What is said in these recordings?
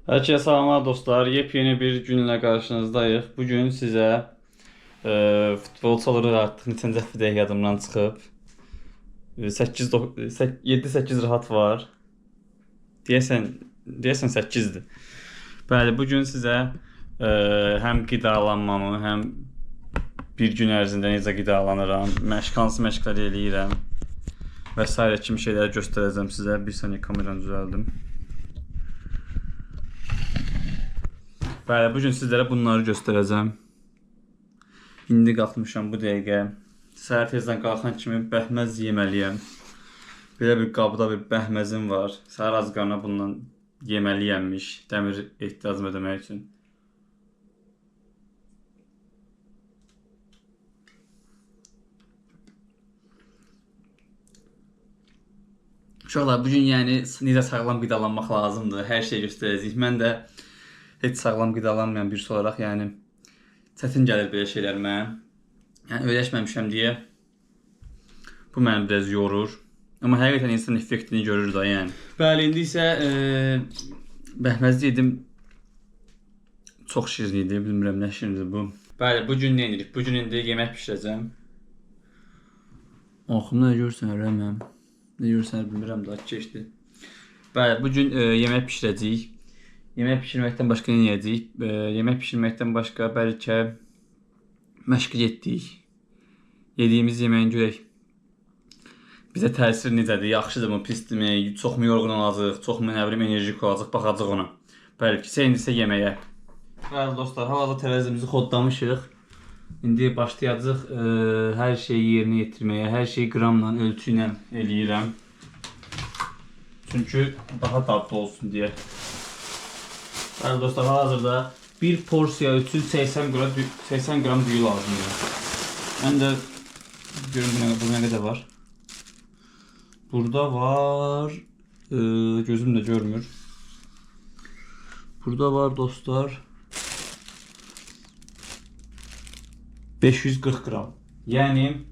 Herkese selamlar dostlar. Yepyeni bir günle karşınızdayız. Bugün size futbol çalırıq artıq neçənci dəfə yadımdan çıxıb. 7-8 rahat var. Deyəsən 8-dir. Bəli, bugün sizə həm qidalanmamı, həm bir gün ərzində necə qidalanıram, hansı məşqləri eləyirəm və s. kimi şeyləri göstərəcəm sizə. Bir saniyə kameranı düzəldim. Bəli, bugün sizlərə bunları göstərəcəm. İndi qalxmışam bu dəqiqə. Səhər tezdən qalxan kimi bəhməz yeməliyəm. Belə bir qabda bir bəhməzim var. Səhər az qarına bundan yeməliyəmmiş. Dəmir ehtiyacımı ödəmək üçün. Uşaqlar, bugün yəni necə sağlam qidalanmaq lazımdır. Hər şey göstərəcəyik. Mən də heç sağlam qidalanmayan birisi olaraq, yəni çətin gəlir belə şeylər mənə. Yəni öyrəşməmişəm deyə bu məni biraz yorur. Amma həqiqətən insan effektini görür da, yəni. Bəli, indi isə bəhməz yedim. Çox şirin idi, bilmirəm nə şirindir bu. Bəli, bu gün nə edirik? Bu gün indi yemək bişirəcəm. Oxumda görsən, nə görsən bilmirəm daha keçdi. Bəli, bu gün yemək bişirəcəyik. Yemək pişirməkdən başqa nə yeyəcəyik? Yemək pişirməkdən başqa bəlkə məşqə getdik. Yediyimiz yeməyin görək bizə təsiri necədir? Yaxşıdırmı, pisdirmi? Çoxmu yorğun olacaq? Çoxmu nə bilim enerjik olacaq? Baxacaq ona. Bəli, indi isə yeməyə. Bəli dostlar, hal-hazırda tərəzimizi xodlamışıq. İndi başlayacağıq hər şeyi yerinə yetirməyə. Hər şeyi qramla, ölçü ilə eləyirəm. Çünki daha dadlı olsun deyə. Bəli dostlar, hazırda bir porsiya üçün 80 qram düyü lazımdır. Mən də görün bu nə qədər var. Burada var, gözüm də görmür. Burada var dostlar 540 qram. Yəni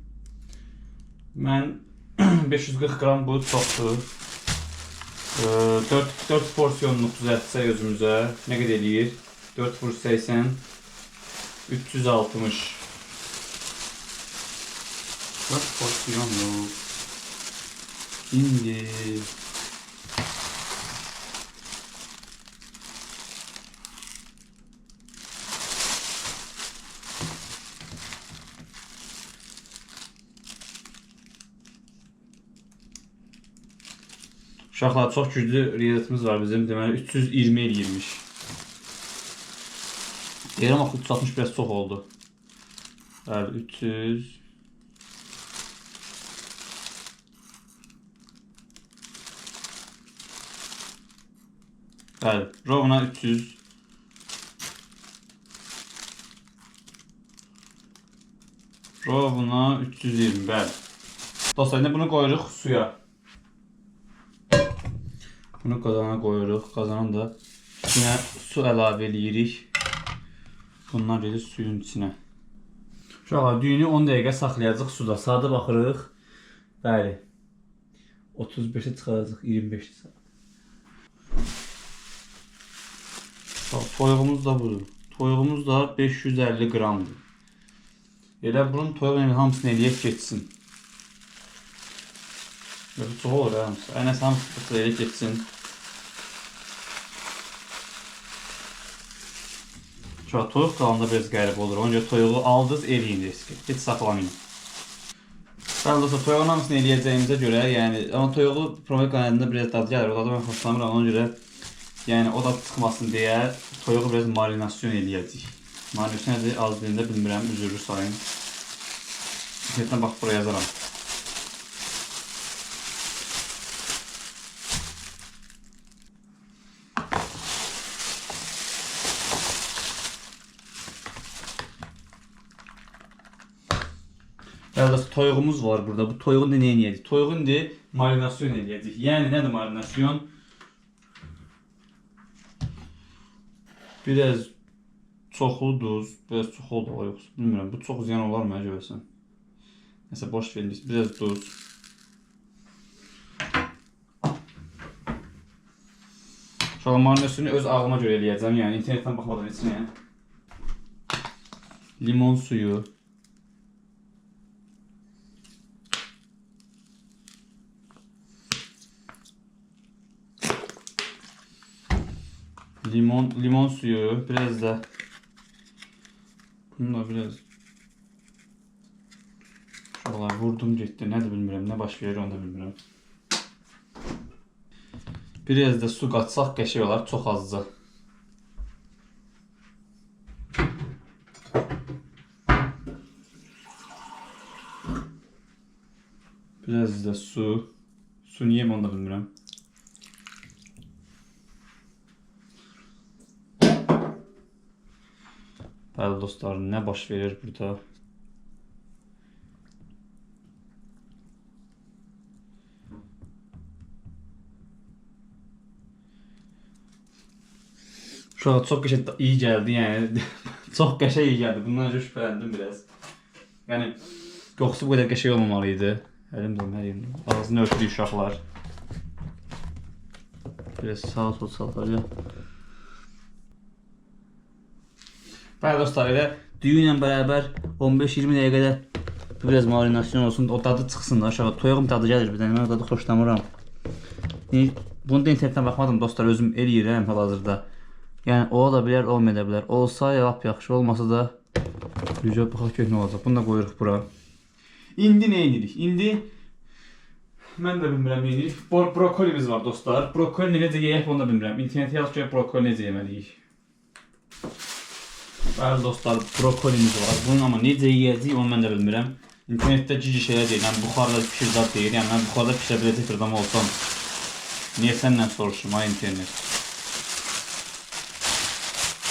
mən 540 qram bu çoxdur. 4 porsiyonluq düzəltsək özümüzə nə qədər eləyir? 4 vur 80 360. 4 porsiyonluq. İndi uşaqlar, çox güclü riyaziyyatımız var bizim. Deməli 320 eləyirmiş. Deyirəm axı 360 biraz çox oldu. Bəli, 300. Bəli, rovna 300. Rovna 320, bəli. Dostlar, indi bunu qoyuruq suya. Bunu qazana qoyuruq. Qazanan da içinə su əlavə eləyirik. Bundan gedir suyun içinə. Uşaqlar, düyünü 10 dəqiqə saxlayacaq suda. Saata baxırıq. Bəli. 35-ə çıxaracaq 25 saat. Toyuğumuz da budur. Toyuğumuz da 550 qramdır. Elə bunun toyuğun hamısını eləyək geçsin. Bu çox olur hamısı. Ənəs hamısı eləyək geçsin. Toyuq qalanda biraz qəribə olur. Onca toyuğu aldınız, eləyin riski. Heç saxlamayın. Bəli dostlar, toyuğun hamısını eləyəcəyimizə görə, yəni amma toyuğu promek qanadında biraz dadı gəlir. O dadı mən xoşlamıram. Ona görə yəni o da çıxmasın deyə toyuğu biraz marinasyon eləyəcəyik. Marinasyon edəcək, az dilində bilmirəm, üzürlü sayın. Ümumiyyətlə bax, buraya yazaram. Bəli, toyuğumuz var burada. Bu toyuğun da nə edəcəyik? Toyuğun da marinasyon eləyəcəyik. Yəni nədir marinasyon? Biraz çoxlu duz, biraz çox oldu yoxsa bilmirəm. Bu çox ziyan olar mı görəsən? Nəsə boş verin, biraz duz. Uşaq marinasını öz ağlıma görə eləyəcəm, yəni internetdən baxmadan içinə. Limon suyu. Limon suyu, biraz da bununla biraz şuralar vurdum getdi. Nədir bilmirəm, nə baş verir onu da bilmirəm. Biraz da su qatsaq qəşəng olar, çox azca. Biraz da su. Su niyə onu da bilmirəm. Bəli dostlar, nə baş verir burada? Uşağa çox qəşəng iyi gəldi, yəni çox qəşəng iyi gəldi. Bundan öncə şübhələndim biraz. Yəni qoxusu bu qədər qəşəng olmamalıydı. Əlim dönməliyim. Ağzını örtülü uşaqlar. Biraz sağa sol sallar ya. Bəli dostlar, elə düyü ilə bərabər 15-20 dəqiqədə biraz marinasyon olsun, o dadı çıxsın da aşağı. Toyuğum dadı gəlir bir dənə, mən o dadı xoşlamıram. Bunu da internetdən baxmadım dostlar, özüm eləyirəm hal-hazırda. Yəni ola da bilər, olmaya da bilər. Olsa lap yaxşı, olmasa da gücə baxaq ki, nə olacaq. Bunu da qoyuruq bura. İndi nə edirik? İndi mən də bilmirəm nə edirik. Brokolimiz var dostlar. Brokolini necə yeyək onu da bilmirəm. İnternetə yazıb ki, brokoli necə yeməliyik. Bəli dostlar, brokolimiz var. Bunun amma necə yeyəcəyik onu mən də bilmirəm. İnternetdə cici şeylər deyir. Yəni buxarda pişir zat deyir. Yəni mən buxarda pişirə biləcək bir adam olsam niyə səndən soruşum ay internet?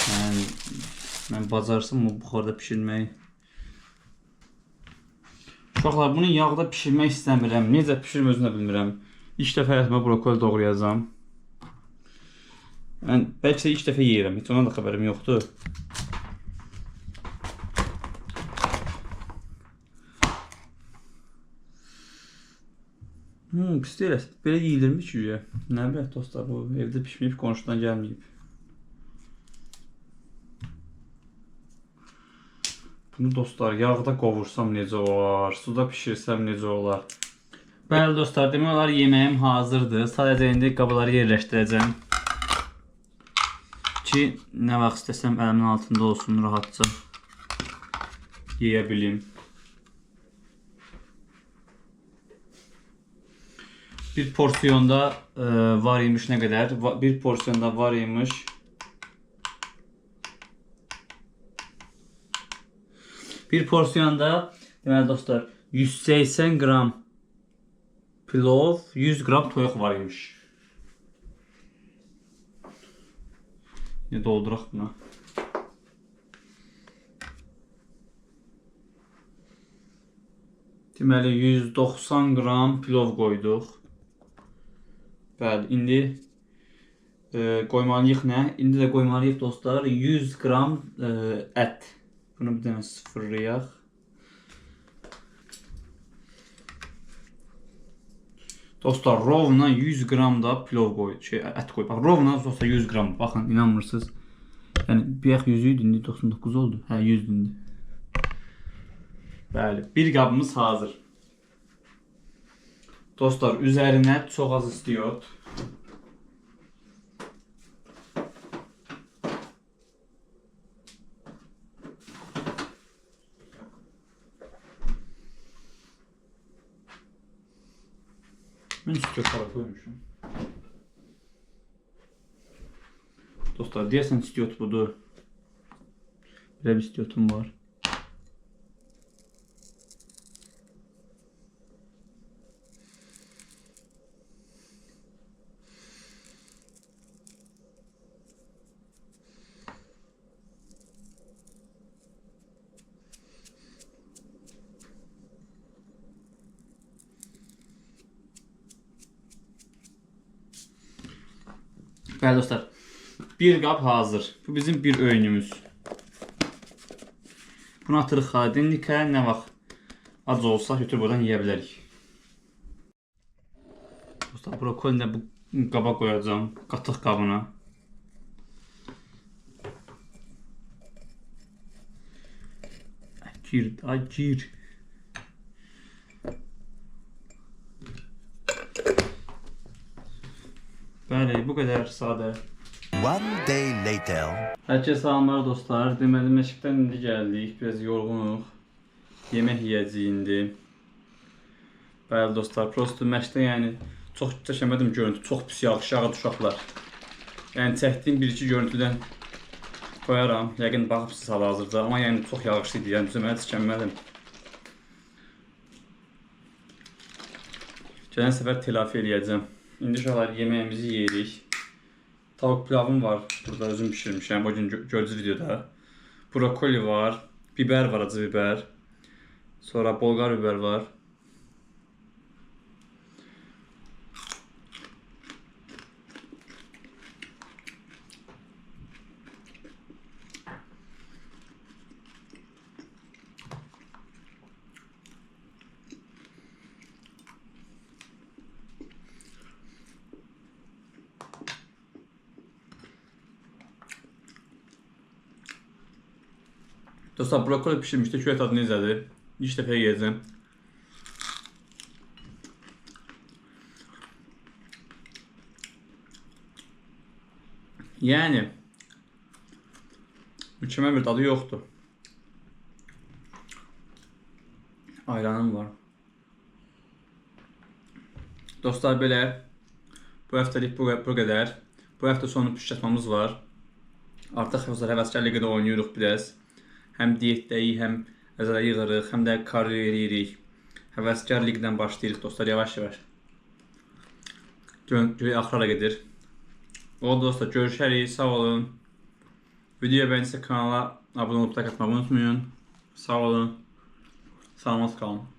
Yəni mən bacarsam bu buxarda pişirməyi. Uşaqlar, bunu yağda pişirmək istəmirəm. Necə pişirim özünü də bilmirəm. İlk dəfə həyatıma brokoli doğrayacağam. Mən bəlkə də ilk dəfə yeyirəm. Heç ondan da xəbərim yoxdur. Pis deyil. Belə yeyilirmiş ki, nə bilək dostlar, bu evdə pişməyib, qonşudan gəlməyib. Bunu dostlar, yağda qovursam necə olar, suda pişirsəm necə olar. Bəli dostlar, demək olar yeməyim hazırdır. Sadəcə indi qabları yerləşdirəcəm. Ki, nə vaxt istəsəm əlimin altında olsun, rahatca yeyə bilim. Bir porsiyonda var imiş nə qədər? Bir porsiyonda var imiş. Bir porsiyonda deməli dostlar 180 qram pilov, 100 qram toyuq var imiş. Dolduraq buna. Deməli 190 qram pilov qoyduq. Bəli, indi qoymalıyıq nə? İndi də qoymalıyıq dostlar 100 qram ət. Bunu bir dənə sıfırlayaq. Dostlar, rovna 100 qram da pilov qoy, ət qoy. Bax, rovna dostlar 100 qram. Baxın, inanmırsınız. Yəni, bir yax 100 idi, indi 99 oldu. Hə, 100 indi. Bəli, bir qabımız hazır. Dostlar, üzərinə çox az istiot. Mən istiot para koymuşum. Dostlar, deyəsən istiot budur. Belə bir istiotum var. Bəli dostlar, bir qab hazır. Bu bizim bir öğünümüz. Bunu atırıq xadinlikə, nə vaxt ac olsa götür buradan yeyə bilərik. Dostlar, brokolini də bu qaba qoyacağım, qatıq qabına. Gir, ay gir. Bəli, bu qədər sadə. One day later. Hər kəsə salamlar dostlar. Deməli məşqdən indi gəldik. Biraz yorğunuq. Yemək yeyəcəyik indi. Bəli dostlar, prosto məşqdə yəni çox çəkəmədim görüntü. Çox pis yağışağı uşaqlar. Yəni çəkdiyim bir-iki görüntüdən qoyaram. Yəqin baxıbsınız hal-hazırda. Amma yəni çox yağışlı idi. Yəni düzəməyə çəkənmədim. Gələn səfər telafi eləyəcəm. İndi uşaqlar yeməyimizi yeyirik. Tavuk pilavım var. Burada özüm pişirmişəm. O gün gördüyünüz videoda. Brokoli var. Biber var, acı biber. Sonra bolgar biber var. Dostlar, brokoli pişirmişdi. Köy tadı necədir? İlk dəfə yeyəcəm. Yəni mükəmməl bir tadı yoxdur. Ayranım var. Dostlar, belə bu həftəlik bu qədər. Bu həftə sonu püşkatmamız var. Artıq həvəskar liqada oynayırıq biraz. Həm diyetdəyik, həm əzələ yığırıq, həm də kardiyo eləyirik. Həvəskar liqdən başlayırıq dostlar, yavaş-yavaş. Göy axıra gedir. O dostlar, görüşərik, sağ olun. Videoya bəyənsə kanala abunə olub like atmağı unutmayın. Sağ olun. Salamat qalın.